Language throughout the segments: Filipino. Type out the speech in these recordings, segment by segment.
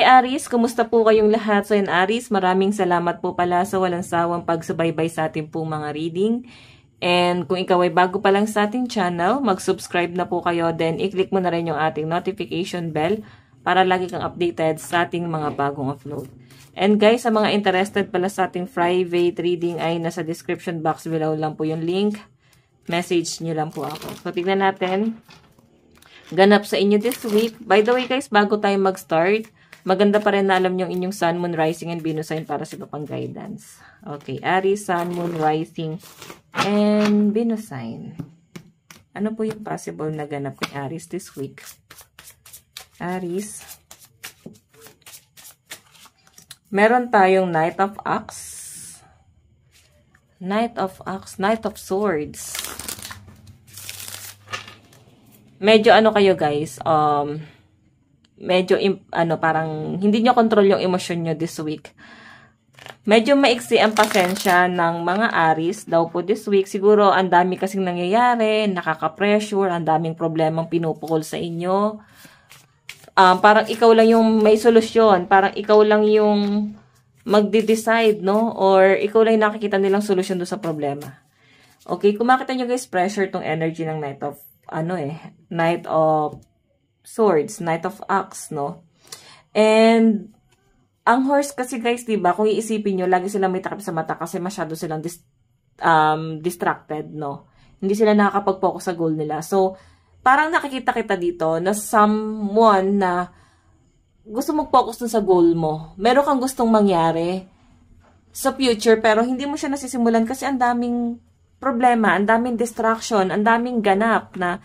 Hi Aries, kumusta po kayong lahat? So yan Aries, maraming salamat po pala sa walang sawang pagsubaybay sa ating pong mga reading. And kung ikaw ay bago pa lang sa ating channel, mag-subscribe na po kayo. Then i-click mo na rin yung ating notification bell para lagi kang updated sa ating mga bagong upload. And guys, sa mga interested pala sa ating private reading ay nasa description box below lang po yung link. Message nyo lang po ako. So tignan natin. Ganap sa inyo this week. By the way guys, bago tayo mag-start, maganda pa rin na alam yung inyong Sun, Moon, Rising, and Venus sign para sa iba pang guidance. Okay, Aries, Sun, Moon, Rising, and Venus sign. Ano po yung possible na ganap kay Aries this week? Aries. Meron tayong Knight of Axe. Knight of Axe, Knight of Swords. Medyo ano kayo guys, medyo parang hindi nyo control yung emosyon nyo this week. Medyo maiksi ang pasensya ng mga Aries daw po this week. Siguro ang dami kasing nangyayari, nakaka-pressure, ang daming problemang pinupukol sa inyo. Parang ikaw lang yung may solusyon, parang ikaw lang yung magde-decide, no? Or ikaw lang yung nakikita nilang solusyon do sa problema. Okay, kung makita nyo guys, pressure tong energy ng Knight of Knight of Swords, Knight of Axe, no? And ang horse kasi guys, diba, kung iisipin nyo, lagi silang may takip sa mata kasi masyado silang distracted, no? Hindi sila nakakapag-focus sa goal nila. So, parang nakikita kita dito na someone na gusto mag-focus dun sa goal mo. Meron kang gustong mangyari sa future pero hindi mo siya nasisimulan kasi ang daming problema, ang daming distraction, ang daming ganap na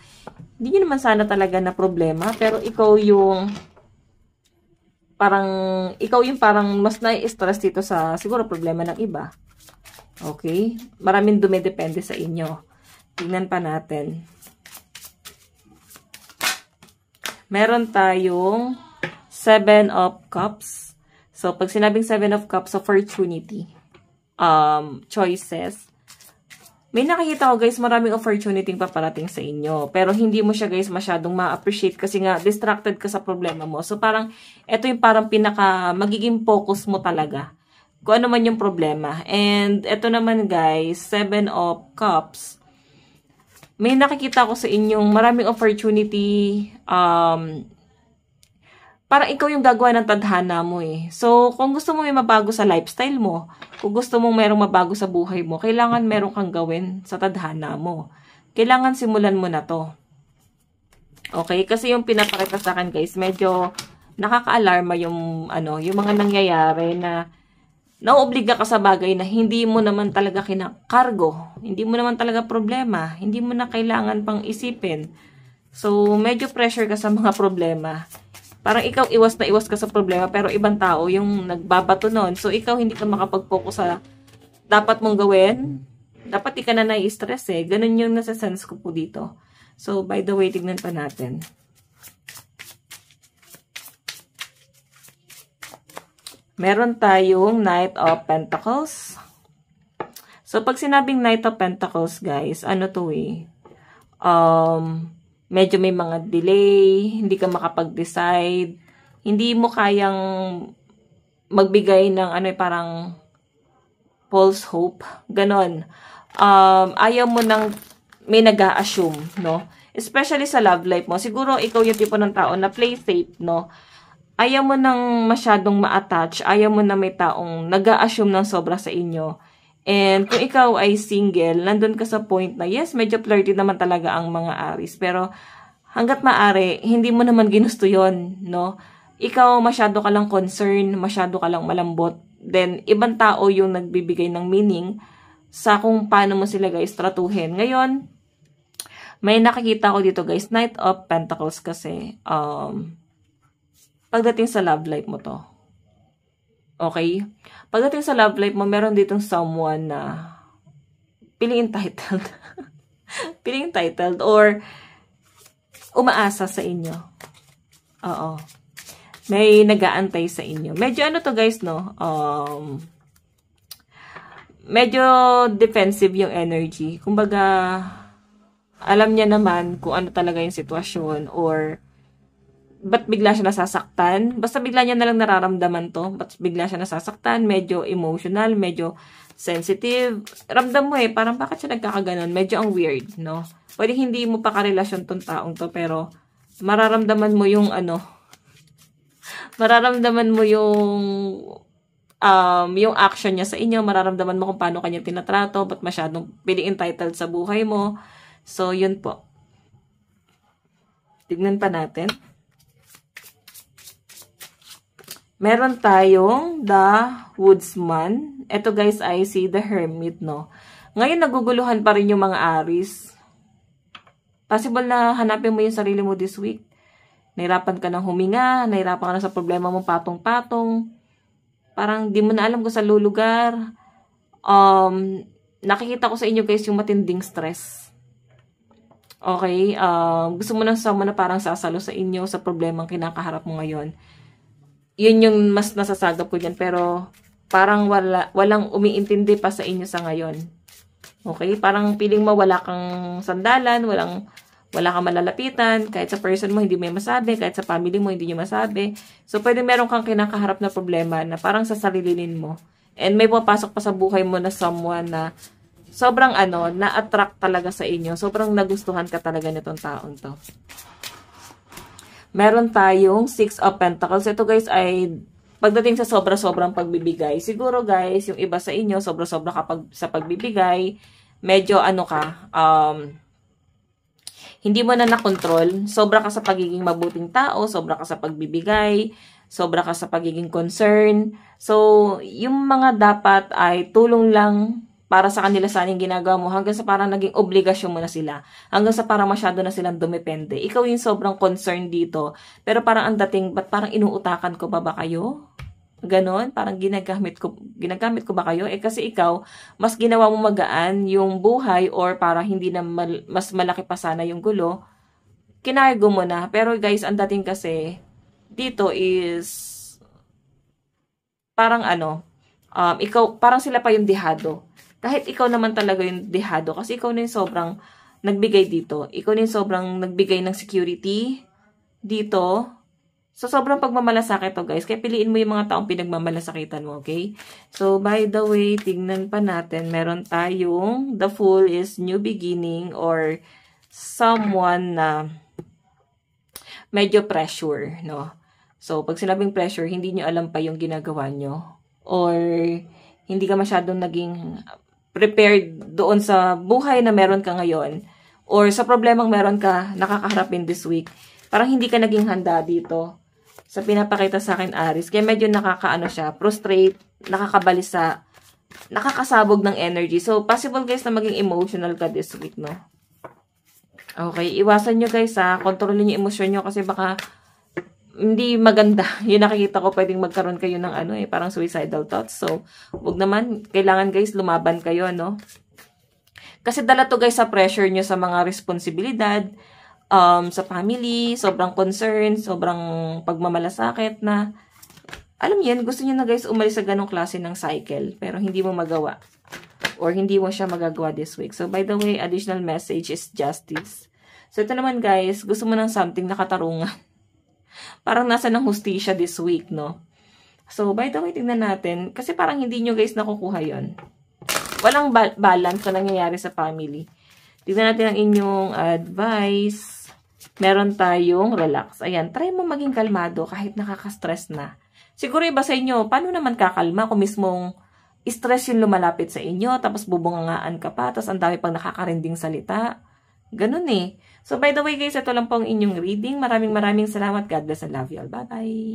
hindi nyo naman sana talaga na problema, pero ikaw yung parang mas nai-stress dito sa siguro problema ng iba. Okay? Maraming dumidepende sa inyo. Tingnan pa natin. Meron tayong 7 of Cups. So, pag sinabing 7 of Cups, opportunity, choices, may nakikita ko guys, maraming opportunity paparating sa inyo. Pero hindi mo siya guys masyadong ma-appreciate kasi nga distracted ka sa problema mo. So parang, ito yung parang magiging focus mo talaga. Kung ano man yung problema. And ito naman guys, 7 of Cups. May nakikita ko sa inyong maraming opportunity. Parang ikaw yung gagawa ng tadhana mo eh. So, kung gusto mo may mabago sa lifestyle mo, kung gusto mong merong mabago sa buhay mo, kailangan meron kang gawin sa tadhana mo. Kailangan simulan mo na to. Okay? Kasi yung pinapakita sa akin guys, medyo nakaka-alarma yung mga nangyayari na nauobliga ka sa bagay na hindi mo naman talaga kinakargo. Hindi mo naman talaga problema. Hindi mo na kailangan pang isipin. So, medyo pressure ka sa mga problema. Parang ikaw iwas na iwas ka sa problema pero ibang tao yung nagbabato nun. So, ikaw hindi ka makapag-focus sa dapat mong gawin. Dapat di ka na nai-stress eh. Ganun yung nasa-sense ko po dito. So, by the way, tignan pa natin. Meron tayong Knight of Pentacles. So, pag sinabing Knight of Pentacles, guys, ano to eh? Medyo may mga delay, hindi ka makapag-decide, hindi mo kayang magbigay ng parang false hope, ganon. Ayaw mo nang may nag-a-assume, no? Especially sa love life mo. Siguro ikaw yung tipo ng tao na play safe, no? Ayaw mo nang masyadong ma-attach, ayaw mo na may taong nag-a-assume ng sobra sa inyo. And kung ikaw ay single, nandun ka sa point na yes, medyo flirty naman talaga ang mga Aries. Pero hanggat maaari, hindi mo naman ginusto yon, no? Ikaw masyado ka lang concern, masyado ka lang malambot. Then, ibang tao yung nagbibigay ng meaning sa kung paano mo sila guys tratuhin. Ngayon, may nakikita ko dito guys, Knight of Pentacles kasi, pagdating sa love life mo to. Okay? Pagdating sa love life mo, meron ditong someone na feeling entitled. Feeling entitled or umaasa sa inyo. Oo. May nag-aantay sa inyo. Medyo ano to guys, no? Medyo defensive yung energy. Kumbaga, alam niya naman kung ano talaga yung sitwasyon or ba't bigla siya nasasaktan? Basta bigla niya nalang nararamdaman to. Ba't bigla siya nasasaktan? Medyo emotional, medyo sensitive. Ramdam mo parang bakit siya nagkakaganon? Medyo ang weird, no? Pwede hindi mo pa karelasyon tong taong to, pero mararamdaman mo yung mararamdaman mo yung action niya sa inyo, mararamdaman mo kung paano kanya tinatrato, ba't masyadong feeling entitled sa buhay mo. So, yun po. Tignan pa natin. Meron tayong The Woodsman. Ito guys ay si The Hermit, no? Ngayon, naguguluhan pa rin yung mga Aries. Possible na hanapin mo yung sarili mo this week. Nahirapan ka ng huminga, nahirapan ka na sa problema mo patong-patong. Parang di mo na alam kung sa lulugar. Nakikita ko sa inyo guys yung matinding stress. Okay? Gusto mo ng someone na parang sasalo sa inyo sa problemang kinakaharap mo ngayon. Yun yung mas nasasagap ko dyan. Pero parang walang umiintindi pa sa inyo sa ngayon. Okay? Parang feeling mo wala kang sandalan, wala kang malalapitan, kahit sa person mo hindi mo masabi, kahit sa family mo hindi nyo masabi. So, pwede meron kang kinakaharap na problema na parang sasarilinin mo. And may papasok pa sa buhay mo na someone na sobrang na-attract talaga sa inyo. Sobrang nagustuhan ka talaga nitong taong to. Meron tayong 6 of Pentacles. Ito guys ay pagdating sa sobra-sobrang pagbibigay. Siguro guys, yung iba sa inyo, sobra-sobra kapag sa pagbibigay, medyo hindi mo na nakontrol. Sobra ka sa pagiging mabuting tao, sobra ka sa pagbibigay, sobra ka sa pagiging concern. So, yung mga dapat ay tulong lang para sa kanila sa yung ginagawa mo hanggang sa parang naging obligasyon mo na sila. Hanggang sa parang masyado na silang dumepende. Ikaw yung sobrang concerned dito. Pero parang ang dating, ba't parang inuutakan ko ba kayo? Ganon, parang ginagamit ko ba kayo? Kasi ikaw, mas ginawa mo magaan yung buhay or para hindi na mas malaki pa sana yung gulo, kinargo mo na. Pero guys, ang dating kasi, dito is, parang ikaw, parang sila pa yung dihado. Kahit ikaw naman talaga yung dihado, kasi ikaw na yung sobrang nagbigay dito. Ikaw na yung sobrang nagbigay ng security dito. So, sobrang pagmamalasakit to guys. Kaya piliin mo yung mga taong pinagmamalasakitan mo, okay? So, by the way, tingnan pa natin. Meron tayong the Fool is new beginning or someone na medyo pressure, no? So, pag sinabing pressure, hindi nyo alam pa yung ginagawa nyo. Or hindi ka masyadong naging prepared doon sa buhay na meron ka ngayon. Or sa problemang meron ka nakakaharapin this week. Parang hindi ka naging handa dito sa pinapakita sa akin, Aries. Kaya medyo frustrate, nakakabalisa, nakakasabog ng energy. So, possible guys na maging emotional ka this week, no? Okay, iwasan nyo guys kontrolin yung emosyon nyo kasi baka hindi maganda. Yung nakikita ko, pwedeng magkaroon kayo ng parang suicidal thoughts. So, wag naman, kailangan guys, lumaban kayo, no? Kasi dala to guys sa pressure nyo sa mga responsibilidad, sa family, sobrang concern, sobrang pagmamalasakit na, alam yan, gusto nyo na guys umalis sa ganong klase ng cycle, pero hindi mo magawa. Or hindi mo siya magagawa this week. So, by the way, additional message is justice. So, ito naman guys, gusto mo ng something na katarungan. Parang nasa ng hustisya this week, no? So, by the way, tingnan natin. Kasi parang hindi nyo guys nakukuha yon. Walang balance na nangyayari sa family. Tingnan natin ang inyong advice. Meron tayong relax. Ayan, try mo maging kalmado kahit nakaka-stress na. Siguro iba sa inyo, paano naman kakalma kung mismong stress yung lumalapit sa inyo, tapos bubungangaan ka pa, tapos ang dami pang nakakarinding salita. Ganun eh. So, by the way guys, ito lang po ang inyong reading. Maraming salamat. God bless and love you all. Bye-bye!